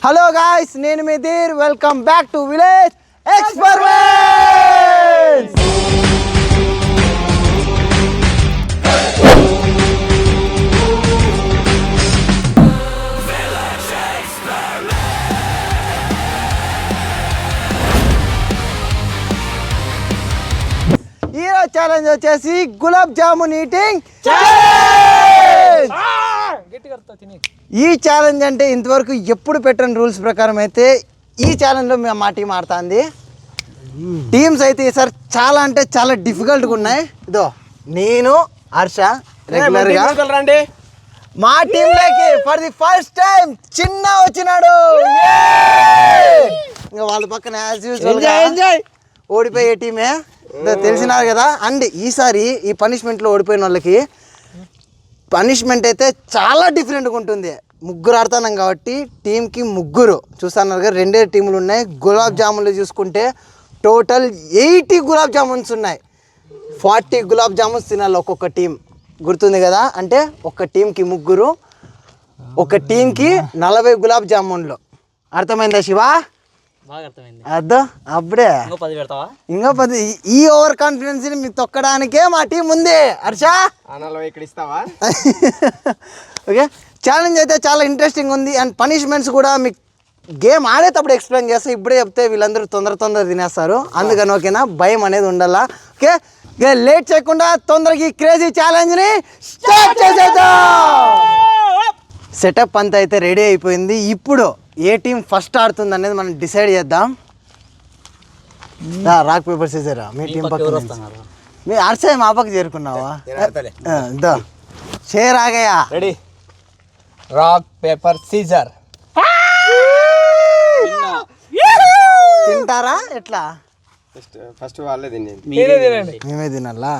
Hello guys, నేను మీ Dheer. Welcome back to village experiments. ఈరోజు ఛాలెంజ్ వచ్చేసి గులాబ్ జామున్ ఈటింగ్ ఛాలెంజ్. ఈ ఛాలెంజ్ అంటే ఇంతవరకు ఎప్పుడు పెట్టని రూల్స్ ప్రకారం అయితే ఈ ఛాలెంజ్లో మా టీం ఆడుతుంది. టీమ్స్ అయితే ఈసారి చాలా అంటే చాలా డిఫికల్ట్గా ఉన్నాయి. ఇదో నేను హర్ష రెగ్యులర్గా మా టీంలోకి ఫర్ ది ఫస్ట్ టైం చిన్న వచ్చినాడు. ఇంకా వాళ్ళ పక్కన యాజ్ యూజువల్ ఓడిపోయే టీమే తెలిసినారు కదా. అండ్ ఈసారి ఈ పనిష్మెంట్లో ఓడిపోయిన వాళ్ళకి పనిష్మెంట్ అయితే చాలా డిఫరెంట్గా ఉంటుంది. ముగ్గురు ఆడుతున్నాం కాబట్టి టీంకి ముగ్గురు చూస్తున్నారు కదా, 2 టీములు ఉన్నాయి. గులాబ్ జామున్లు చూసుకుంటే టోటల్ 80 గులాబ్ జామున్స్ ఉన్నాయి. 40 గులాబ్ జామున్స్ తినాలి ఒక్కొక్క టీం, గుర్తుంది కదా. అంటే ఒక టీంకి ముగ్గురు, ఒక టీంకి 40 గులాబ్ జామున్లు. అర్థమైందా శివ? అద్దో అప్పుడే ఇంకా 10. ఈ ఓవర్ కాన్ఫిడెన్స్ ని మీకు తొక్కడానికే మా టీం ఉంది. హర్ష ఓకే, ఛాలెంజ్ అయితే చాలా ఇంట్రెస్టింగ్ ఉంది. అండ్ పనిష్మెంట్స్ కూడా మీకు గేమ్ ఆడేటప్పుడు ఎక్స్ప్లెయిన్ చేస్తే, ఇప్పుడే చెప్తే వీళ్ళందరూ తొందర తినేస్తారు. అందుకని ఓకేనా, భయం అనేది ఉండాలా. ఓకే, లేట్ చేయకుండా తొందరగా ఈ క్రేజీ ఛాలెంజ్ని స్టార్ట్ చేసేద్దాం. సెటప్ అంతా అయితే రెడీ అయిపోయింది. ఇప్పుడు ఏ టీం ఫస్ట్ ఆడుతుంది అనేది మనం డిసైడ్ చేద్దాం. రాక్ పేపర్ సీజరా మీ టీం పక్కన మీ హర్ష మా పక్క చేరుకున్నావా? షేర్ ఆగయా? Ready, rock paper scissor. తింటారా ఎట్లా? ఫస్ట్ వాళ్ళే తినండి, మేమే తినాలా?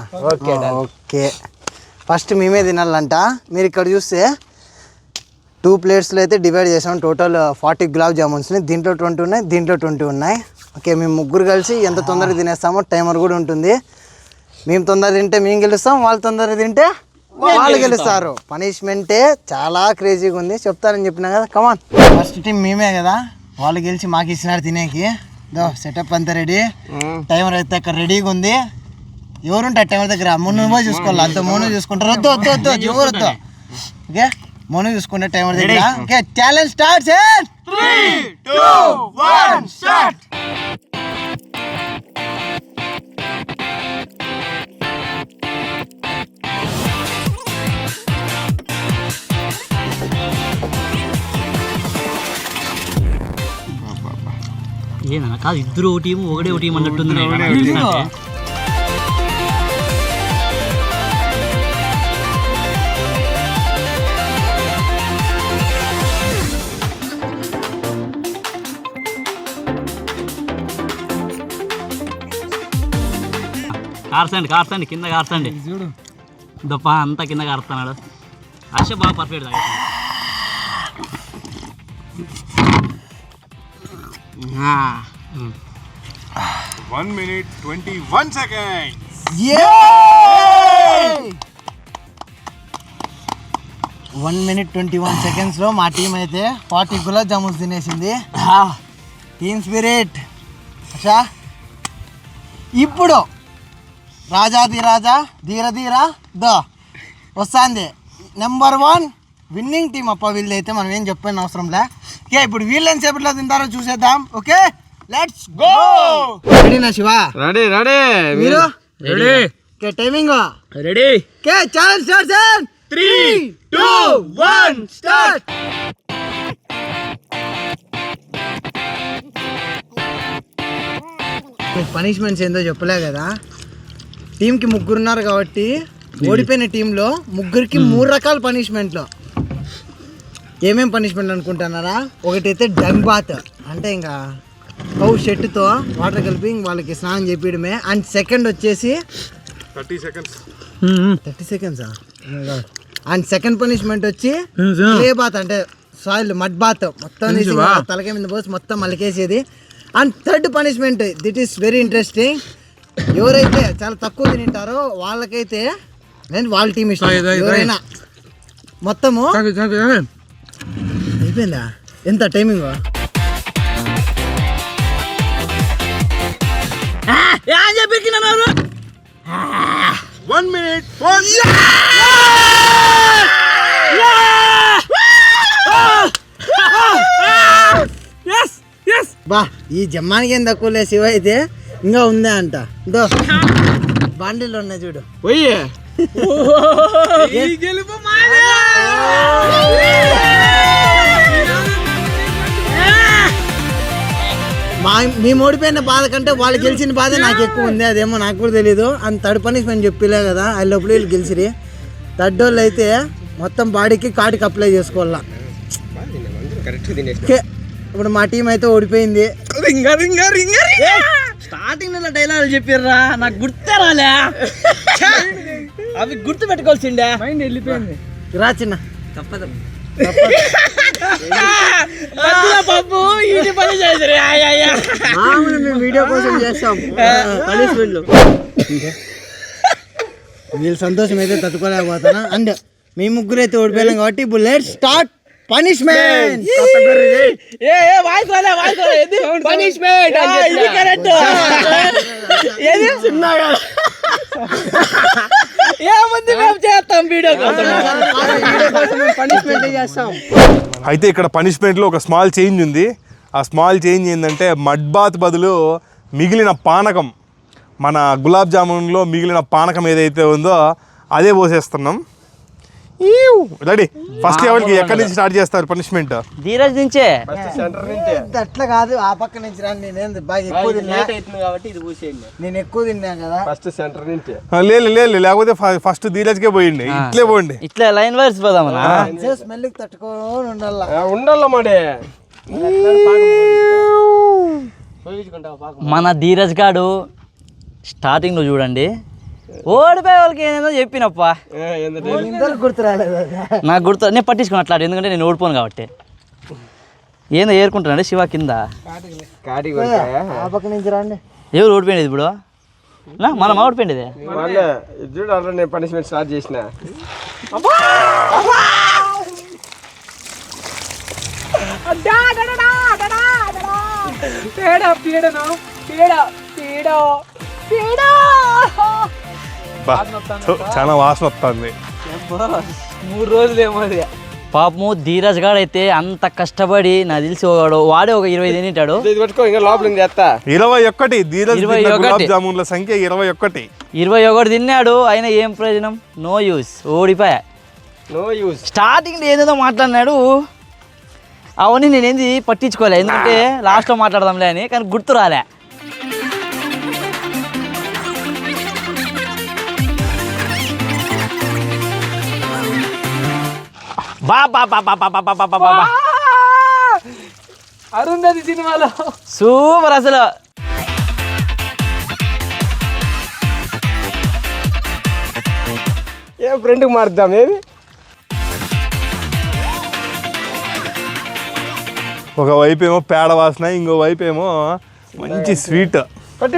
ఓకే, ఫస్ట్ మేమే తినాలంట. మీరు ఇక్కడ చూస్తే 2 ప్లేట్స్లో అయితే డివైడ్ చేసాం. టోటల్ 40 గులాబ్ జామున్స్ని. దీంట్లో 20 ఉన్నాయి, దీంట్లో 20 ఉన్నాయి. ఓకే, మేము ముగ్గురు కలిసి ఎంత తొందరగా తినేస్తామో టైమర్ కూడా ఉంటుంది. మేము తొందరగా తింటే మేము గెలుస్తాం, వాళ్ళు తొందరగా తింటే వాళ్ళు గెలుస్తారు. పనిష్మెంటే చాలా క్రేజీగా ఉంది, చెప్తారని చెప్పినా కదా. కమాన్, ఫస్ట్ టీం మేమే కదా, వాళ్ళు గెలిచి మాకు ఇచ్చినారు తినేకి. సెటప్ అంతా రెడీ, టైమర్ అయితే అక్కడ రెడీగా ఉంది. ఎవరుంటారు టైమర్ దగ్గర? మొన్న పోయి చూసుకోవాలి, అంత మొన్న చూసుకుంటారు. వద్దు ఎవరొద్దు. ఓకే, మొన్న చూసుకుంటే టైమర్ దగ్గర. Okay, challenge start. 3, 2, 1 స్టార్ట్. ఏదన్నా కాదు, ఇద్దరు ఒక టీము ఒకటే ఒక టీం అన్నట్టుంది. కార్చండి కింద కార్చండి. దప్ప అంతా కింద కారుతున్నాడు. హర్ష బాగా పర్ఫెక్ట్ తాగేస్తాడు. 1 minute 21 seconds. 1 minute 21 secondsలో మా టీం అయితే 40 గులాబ్ జామున్స్ తినేసింది. Team spirit. అచ్చా, ఇప్పుడు రాజా ధీర వస్తుంది. నెంబర్ 1 విన్నింగ్ టీమ్ అప్ప. వీళ్ళు అయితే మనం ఏం చెప్పిన అవసరం లే. ఓకే, ఇప్పుడు వీళ్ళు ఎంతసేపట్లో తింటారో చూసేద్దాం. Okay, let's go. రెడీనా శివ? రెడీ. మీరు ready? Okay, timing ready. Okay, challenge start. 3, 2, 1 start. Punishments ఏందో చెప్పలే కదా. టీంకి ముగ్గురున్నారు కాబట్టి ఓడిపోయిన టీంలో ముగ్గురికి 3 రకాల పనిష్మెంట్లు. ఏమేం పనిష్మెంట్ అనుకుంటున్నారా? ఒకటైతే డంగ్ బాత్, అంటే ఇంకా కౌ షెట్తో వాటర్ కలిపి వాళ్ళకి స్నానం చేపించడమే. అండ్ సెకండ్ వచ్చేసి 30 seconds. 30 seconds. And second punishment వచ్చి క్లే బాత్, అంటే సాయిల్ మడ్ బాత్, మొత్తం తలకే మీద పోసి మొత్తం మలికేసేది. And third punishment, this is very interesting. ఎవరైతే చాలా తక్కువ తింటారో వాళ్ళకైతే వాళ్ళ టీం ఇష్టం. ఎవరైనా మొత్తము అయిపోయిందా? ఎంత టైమింగ్? ఏం చెప్పినారు? 1 minute. 1 బా ఈ జమ్మానికి ఏం తక్కువ శివ అయితే ఇంకా ఉందే అంట. దో బాండిల్లో ఉన్నాయి చూడు. పోయి మేము ఓడిపోయిన బాధ కంటే వాళ్ళు గెలిచిన బాధ నాకు ఎక్కువ ఉంది. అదేమో నాకు కూడా తెలీదు. అంత థర్డ్ పనిష్మెంట్ చెప్పలే కదా, ఆ లోపల వీళ్ళు గెలిచిరి. థర్డ్ వాళ్ళు అయితే మొత్తం బాడీకి కాటికి అప్లై చేసుకోవాలా. ఓకే, ఇప్పుడు మా టీం అయితే ఓడిపోయింది. స్టార్టింగ్ లో డైలాగులు చెప్పిర్రా, నాకు గుర్తే రాలే. అవి గుర్తు పెట్టుకోవాల్సిండే. మైండ్ వెళ్ళిపోయింది. రా చిన్న, తప్పదు. మేము వీడియో కోసం చేస్తాం పనిష్మెంట్లు. వీళ్ళ సంతోషం అయితే తట్టుకోలేకపోతానా. అండ్ మీ ముగ్గురు అయితే ఓడిపోయాం కాబట్టి ఇప్పుడు లెట్స్ స్టార్ట్ పనిష్మెంట్. ఏముంది మేము చేస్తాం వీడియో కోసం. పనిష్మెంట్ చేస్తాం. అయితే ఇక్కడ పనిష్మెంట్లో ఒక స్మాల్ చేంజ్ ఉంది. ఆ స్మాల్ చేంజ్ ఏంటంటే మడ్ బాత్ బదులు మిగిలిన పానకం, మన గులాబ్ జామున్లో మిగిలిన పానకం ఏదైతే ఉందో అదే పోసేస్తున్నాం. రెడీ. ఫస్ట్ ఎవరికి ఎక్కడి నుంచి స్టార్ట్ చేస్తారు పనిష్మెంట్? ధీరజ్ నుంచే. అట్లా కాదు, ఆ పక్క నుంచి రాని. నేనేం బాగా ఎక్కువ తిన్నా కాబట్టి ఇది పూసేయండి. నేను ఎక్కువ తిన్నా కదా. ఫస్ట్ సెంటర్ నుంచి. లేదు లేకపోతే ఫస్ట్ ధీరజ్కే పోయింది. ఇట్లే పోండి. ఇట్లా లైన్ వైర్స్ పోదామన్నా. స్మెల్ తట్టుకొని ఉండాల. ఉండాల మాడే. మన ధీరజ్ గాడు స్టార్టింగ్ లో చూడండి, ఓడిపోయే వాళ్ళకి ఏదో చెప్పినప్ప. గుర్తు రాలేదు. నాకు గుర్తు, నేను పట్టించుకుని అట్లా, ఎందుకంటే నేను ఓడిపోను కాబట్టి. ఏందో ఏరుకుంటున్నాడు శివ కింద. ఆ పక్క నుంచి రండి. ఎవరు ఓడిపోయింది ఇప్పుడు? మనం ఓడిపోయింది. చూడాలి, నేను పనిష్మెంట్ స్టార్ట్ చేసిన. చాలా వాసన వస్తుంది. 3 రోజులు ఏమో. పాపము ధీరజ్ గాడు అయితే అంత కష్టపడి, నాకు తెలిసి వాడే ఒక 20 తింటాడు. 21 ధీరజ్ గులాబ్ జామున్ల సంఖ్య 21. 21 తిన్నాడు. అయినా ఏం ప్రయోజనం? No use. ఓడిపోయా. No use. స్టార్టింగ్ ఏదేదో మాట్లాడినాడు, అవన్నీ నేనేంది పట్టించుకోలే, ఎందుకంటే లాస్ట్లో మాట్లాడదాంలే అని. కానీ గుర్తు రాలే. అరుంధతి సినిమాలో సూపర్ అసలు. ఏ ఫ్రెండ్కి మారుద్దాం ఏమి. ఒక వైపు ఏమో పేడ వాసన, ఇంకో వైపు ఏమో మంచి స్వీట్. పట్టి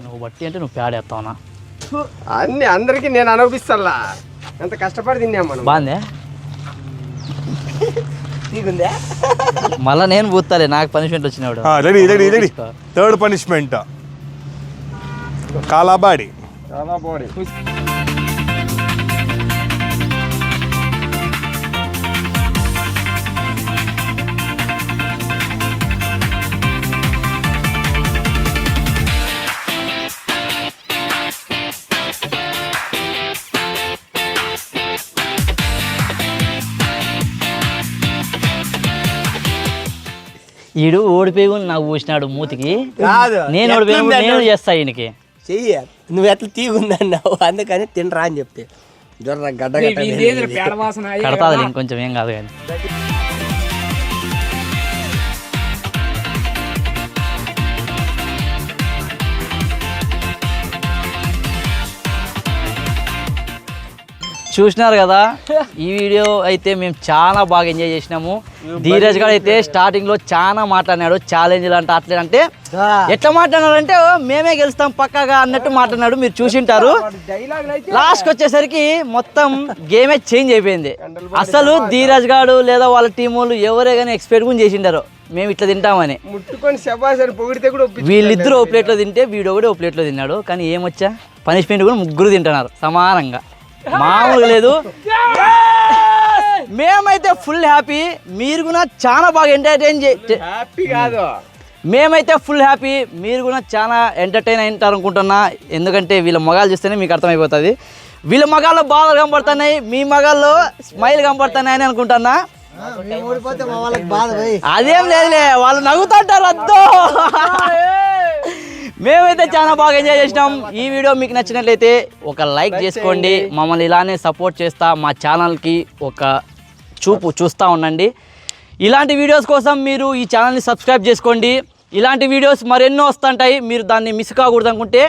నువ్వు బట్టి అంటే నువ్వు పేడేస్తావునా? అన్ని అందరికి నేను అనుభవిస్తాలా. ఎంత కష్టపడి తిన్నాం మనం. బాగుందే. మళ్ళా నేను పూతాలే, నాకు పనిష్మెంట్ వచ్చినాడు. రెడీ. థర్డ్ పనిష్మెంట్ కాలాబాడి. చాలా బాడీ. ఈడు ఓడిపోయి నాకు పూసినాడు మూతికి. కాదు, నేను ఓడిపోయి నేను చేస్తా ఈయనకి. చెయ్యి. నువ్వు ఎట్లా తీగుందన్నావు, అందుకని తినరా అని చెప్తే గడ్డ కడతాది ఇంకొంచెం, ఏం కాదు కానీ. చూసినారు కదా ఈ వీడియో అయితే మేము చాలా బాగా ఎంజాయ్ చేసినాము. ధీరజ్ గారు అయితే స్టార్టింగ్ లో చాలా మాట్లాడినాడు, ఛాలెంజ్లు అంటే అట్లే అంటే ఎట్లా మాట్లాడినాడు అంటే మేమే గెలుస్తాం పక్కాగా అన్నట్టు మాట్లాడినాడు. మీరు చూసింటారు. లాస్ట్కి వచ్చేసరికి మొత్తం గేమే చేంజ్ అయిపోయింది. అసలు ధీరజ్ గారు లేదా వాళ్ళ టీం వాళ్ళు ఎవరే కానీ ఎక్స్పెక్ట్ కూడా చేసిండారు మేము ఇట్లా తింటామని. ముట్టుకొని శబాసరి పొగిడితే కూడా వీళ్ళిద్దరు ఓ ప్లేట్లో తింటే వీడు కూడా ఓ ప్లేట్లో తిన్నాడు. కానీ ఏమొచ్చా పనిష్మెంట్ కూడా ముగ్గురు తింటున్నారు సమానంగా, మామూలుగా లేదు. మేమైతే ఫుల్ హ్యాపీ, మీరు కూడా చాలా బాగా ఎంటర్టైన్ హ్యాపీ కాదు, మేమైతే ఫుల్ హ్యాపీ, మీరు కూడా చాలా ఎంటర్టైన్ అవుతారు అనుకుంటున్నా. ఎందుకంటే వీళ్ళ మగాలు చూస్తేనే మీకు అర్థమైపోతుంది. వీళ్ళ మగాల్లో బాధలు కనబడుతున్నాయి, మీ మగాల్లో స్మైల్ కనబడుతున్నాయని అనుకుంటున్నా. అదేం లేదులే, వాళ్ళు నవ్వుతుంటారు అద్దో. మేమైతే చాలా బాగా ఎంజాయ్ చేసినాం. ఈ వీడియో మీకు నచ్చినట్లయితే ఒక లైక్ చేసుకోండి, మమ్మల్ని ఇలానే సపోర్ట్ చేస్తా మా ఛానల్కి ఒక చూపు చూస్తూ ఉండండి. ఇలాంటి వీడియోస్ కోసం మీరు ఈ ఛానల్ని సబ్స్క్రైబ్ చేసుకోండి. ఇలాంటి వీడియోస్ మరెన్నో వస్తుంటాయి, మీరు దాన్ని మిస్ కాకూడదు అనుకుంటే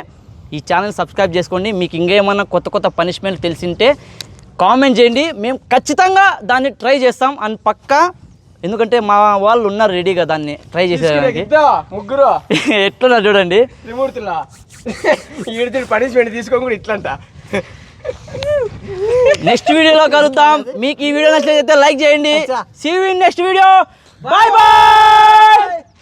ఈ ఛానల్ని సబ్స్క్రైబ్ చేసుకోండి. మీకు ఇంకేమన్నా కొత్త కొత్త పనిష్మెంట్ తెలిసింటే కామెంట్ చేయండి, మేము ఖచ్చితంగా దాన్ని ట్రై చేస్తాం అని పక్కా. ఎందుకంటే మా వాళ్ళు ఉన్నారు రెడీగా దాన్ని ట్రై చేసేదానికి. ముగ్గురు ఎట్లున్నారు చూడండి త్రిమూర్తులా పనిష్మెంట్ తీసుకోకుండా ఇట్లంట. నెక్స్ట్ వీడియోలో కలుద్దాం. మీకు ఈ వీడియో నచ్చినట్లయితే లైక్ చేయండి. See you in next video. Bye by.